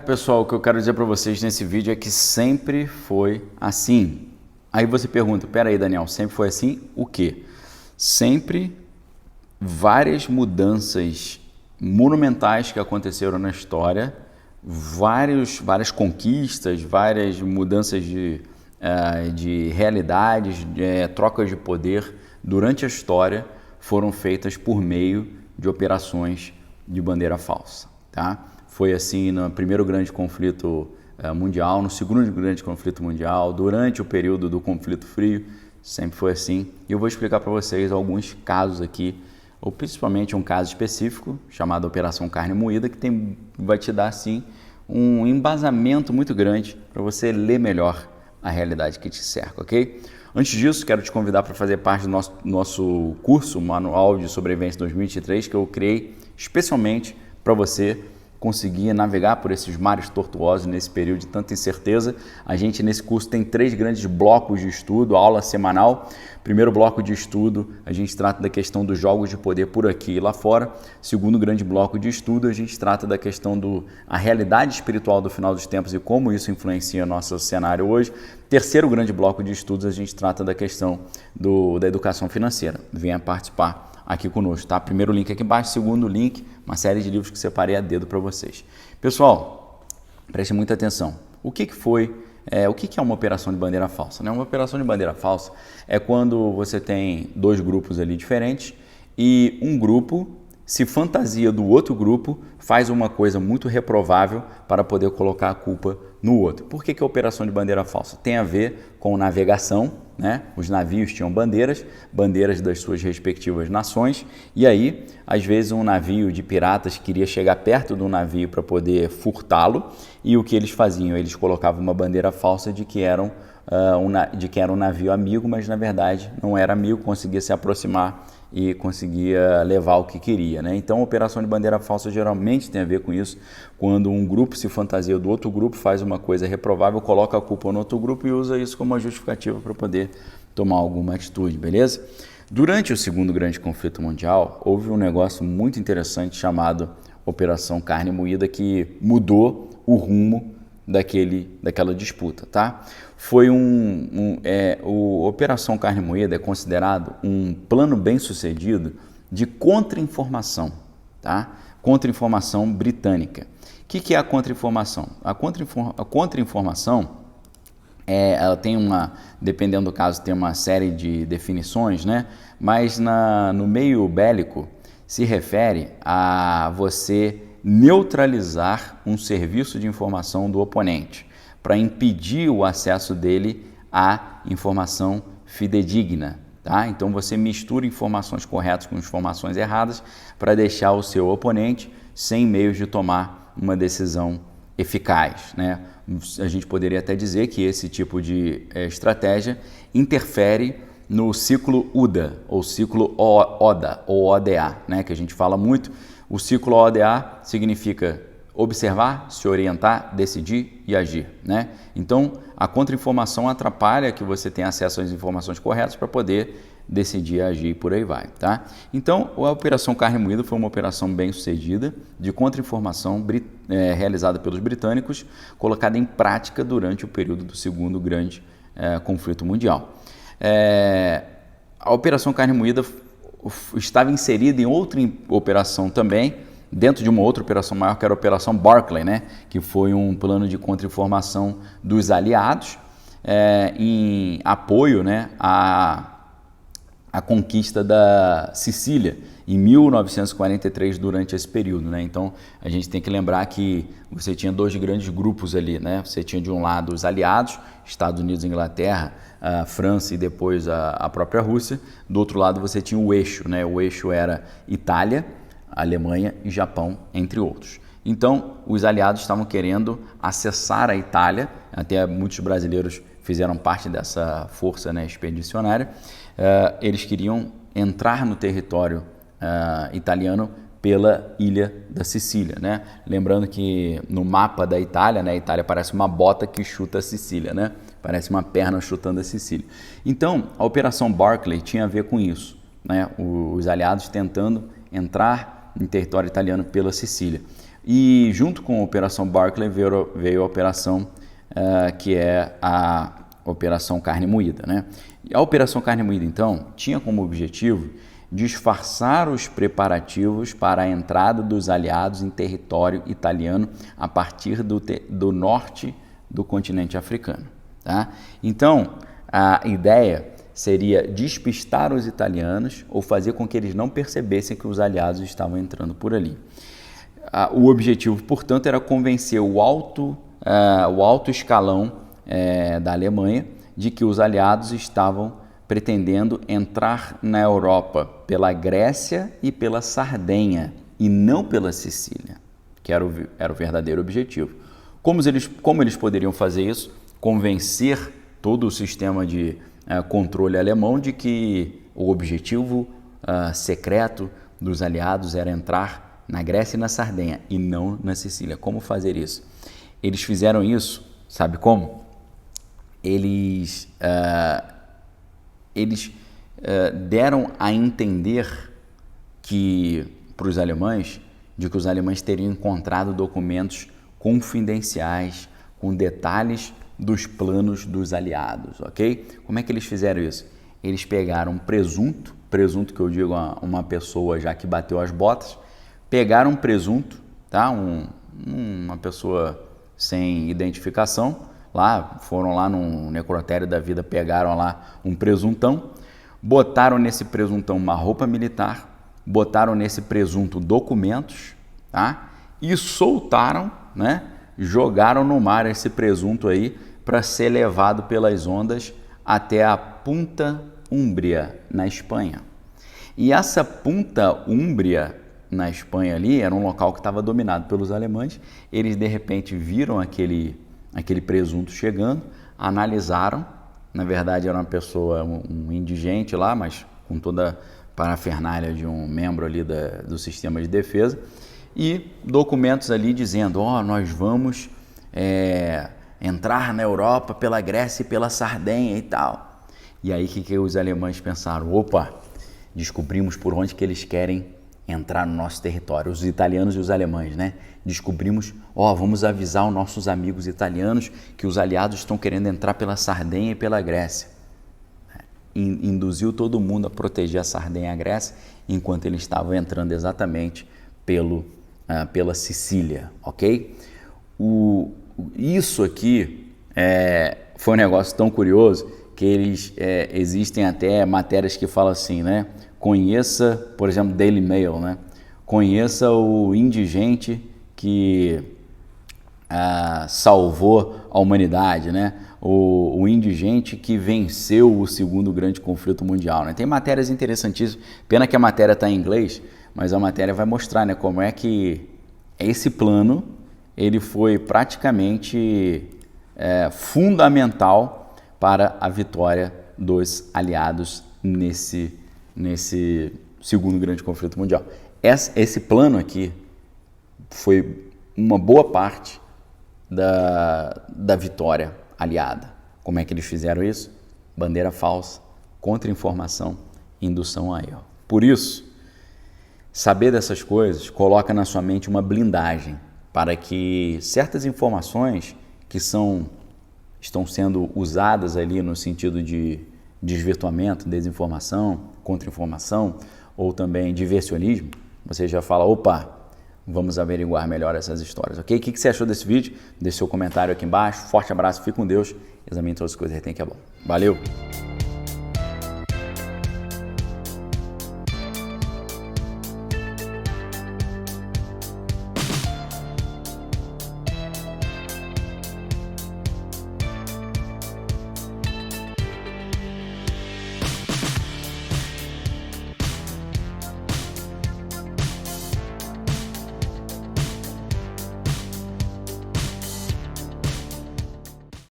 Pessoal, o que eu quero dizer para vocês nesse vídeo é que sempre foi assim. Aí você pergunta, pera aí, Daniel, sempre foi assim? O quê? Sempre várias mudanças monumentais que aconteceram na história, várias conquistas, várias mudanças de realidades, trocas de poder durante a história foram feitas por meio de operações de bandeira falsa, tá? Foi assim no primeiro grande conflito mundial, no segundo grande conflito mundial, durante o período do conflito frio, sempre foi assim. E eu vou explicar para vocês alguns casos aqui, ou principalmente um caso específico, chamado Operação Carne Moída, que vai te dar assim um embasamento muito grande para você ler melhor a realidade que te cerca, ok? Antes disso, quero te convidar para fazer parte do nosso curso, Manual de Sobrevivência 2023, que eu criei especialmente para você conseguir navegar por esses mares tortuosos nesse período de tanta incerteza. A gente nesse curso tem 3 grandes blocos de estudo, aula semanal. Primeiro bloco de estudo, a gente trata da questão dos jogos de poder por aqui e lá fora. Segundo grande bloco de estudo, a gente trata da questão da realidade espiritual do final dos tempos e como isso influencia nosso cenário hoje. Terceiro grande bloco de estudos, a gente trata da questão da educação financeira. Venha participar aqui conosco, tá? Primeiro link aqui embaixo, segundo link, uma série de livros que separei a dedo para vocês. Pessoal, preste muita atenção. O que é uma operação de bandeira falsa? Uma operação de bandeira falsa é quando você tem 2 grupos ali diferentes e um grupo se fantasia do outro grupo, faz uma coisa muito reprovável para poder colocar a culpa no outro. Por que é operação de bandeira falsa? Tem a ver com navegação, né? Os navios tinham bandeiras das suas respectivas nações, e aí, às vezes, um navio de piratas queria chegar perto do navio para poder furtá-lo, e o que eles faziam? Eles colocavam uma bandeira falsa de que era um navio amigo, mas na verdade não era amigo, conseguia se aproximar e conseguia levar o que queria, né? Então, a operação de bandeira falsa geralmente tem a ver com isso, quando um grupo se fantasia do outro grupo, faz uma coisa reprovável, coloca a culpa no outro grupo e usa isso como uma justificativa para poder tomar alguma atitude, beleza? Durante o segundo grande conflito mundial, houve um negócio muito interessante chamado Operação Carne Moída, que mudou o rumo daquela disputa, tá? Foi Operação Carne Moída é considerado um plano bem sucedido de contra-informação, tá? Contra-informação britânica. O que é a contra-informação? A contra-informação ela tem dependendo do caso, tem uma série de definições, né? Mas no meio bélico se refere a você neutralizar um serviço de informação do oponente para impedir o acesso dele à informação fidedigna, tá? Então você mistura informações corretas com informações erradas para deixar o seu oponente sem meios de tomar uma decisão eficaz, né? A gente poderia até dizer que esse tipo de estratégia interfere no ciclo UDA ou ciclo ODA ou ODA, né? Que a gente fala muito. O ciclo ODA significa observar, se orientar, decidir e agir, né? Então, a contra-informação atrapalha que você tenha acesso às informações corretas para poder decidir, agir e por aí vai, tá? Então, a Operação Carne Moída foi uma operação bem sucedida de contra-informação realizada pelos britânicos, colocada em prática durante o período do segundo grande conflito mundial. A Operação Carne Moída estava inserida em outra operação também, dentro de uma outra operação maior, que era a Operação Barclay, né? Que foi um plano de contra-informação dos aliados em apoio, né, à conquista da Sicília em 1943, durante esse período, né? Então, a gente tem que lembrar que você tinha 2 grandes grupos ali, né? Você tinha de um lado os aliados, Estados Unidos e Inglaterra, a França e depois a própria Rússia. Do outro lado você tinha o eixo, né? O eixo era Itália, Alemanha e Japão, entre outros. Então, os aliados estavam querendo acessar a Itália, até muitos brasileiros fizeram parte dessa força, né, expedicionária. Eles queriam entrar no território italiano pela ilha da Sicília, né? Lembrando que no mapa da Itália, né, a Itália parece uma bota que chuta a Sicília, né? Parece uma perna chutando a Sicília. Então, a Operação Barclay tinha a ver com isso, né? Os aliados tentando entrar em território italiano pela Sicília. E junto com a Operação Barclay veio a operação que é a Operação Carne Moída, né? E a Operação Carne Moída, então, tinha como objetivo disfarçar os preparativos para a entrada dos aliados em território italiano a partir do norte do continente africano. Tá? Então, a ideia seria despistar os italianos ou fazer com que eles não percebessem que os aliados estavam entrando por ali. O objetivo, portanto, era convencer o alto escalão da Alemanha de que os aliados estavam pretendendo entrar na Europa pela Grécia e pela Sardenha, e não pela Sicília, que era o verdadeiro objetivo. Como eles poderiam fazer isso? Convencer todo o sistema de controle alemão de que o objetivo secreto dos aliados era entrar na Grécia e na Sardenha, e não na Sicília. Como fazer isso? Eles fizeram isso, sabe como? Eles deram a entender para os alemães de que os alemães teriam encontrado documentos confidenciais com detalhes dos planos dos aliados, ok? Como é que eles fizeram isso? Eles pegaram presunto que eu digo uma pessoa já que bateu as botas, pegaram presunto, tá? Uma pessoa sem identificação, foram lá no necrotério da vida, pegaram lá um presuntão, botaram nesse presuntão uma roupa militar, botaram nesse presunto documentos, tá? E soltaram, né? Jogaram no mar esse presunto aí para ser levado pelas ondas até a Punta Úmbria, na Espanha. E essa Punta Úmbria, na Espanha ali, era um local que estava dominado pelos alemães. Eles de repente viram aquele presunto chegando, analisaram, na verdade era uma pessoa, um indigente lá, mas com toda a parafernália de um membro ali do sistema de defesa, e documentos ali dizendo, nós vamos entrar na Europa pela Grécia e pela Sardenha e tal. E aí que os alemães pensaram, opa, descobrimos por onde que eles querem entrar no nosso território, os italianos e os alemães, né? Descobrimos, vamos avisar os nossos amigos italianos que os aliados estão querendo entrar pela Sardenha e pela Grécia. Induziu todo mundo a proteger a Sardenha e a Grécia, enquanto eles estavam entrando exatamente pela Sicília, ok? Isso aqui foi um negócio tão curioso que existem até matérias que falam assim, né? Conheça, por exemplo, Daily Mail, né? Conheça o indigente que salvou a humanidade, né? O indigente que venceu o segundo grande conflito mundial, né? Tem matérias interessantíssimas, pena que a matéria está em inglês, mas a matéria vai mostrar, né, como é que esse plano ele foi praticamente fundamental para a vitória dos aliados nesse segundo grande conflito mundial. Esse plano aqui foi uma boa parte da vitória aliada. Como é que eles fizeram isso? Bandeira falsa, contra-informação, indução a erro. Por isso, saber dessas coisas coloca na sua mente uma blindagem para que certas informações que estão sendo usadas ali no sentido de desvirtuamento, desinformação, contra-informação ou também diversionismo, você já fala, opa, vamos averiguar melhor essas histórias, ok? O que você achou desse vídeo? Deixe seu comentário aqui embaixo. Forte abraço, fique com Deus. Examine todas as coisas, retém que é bom. Valeu!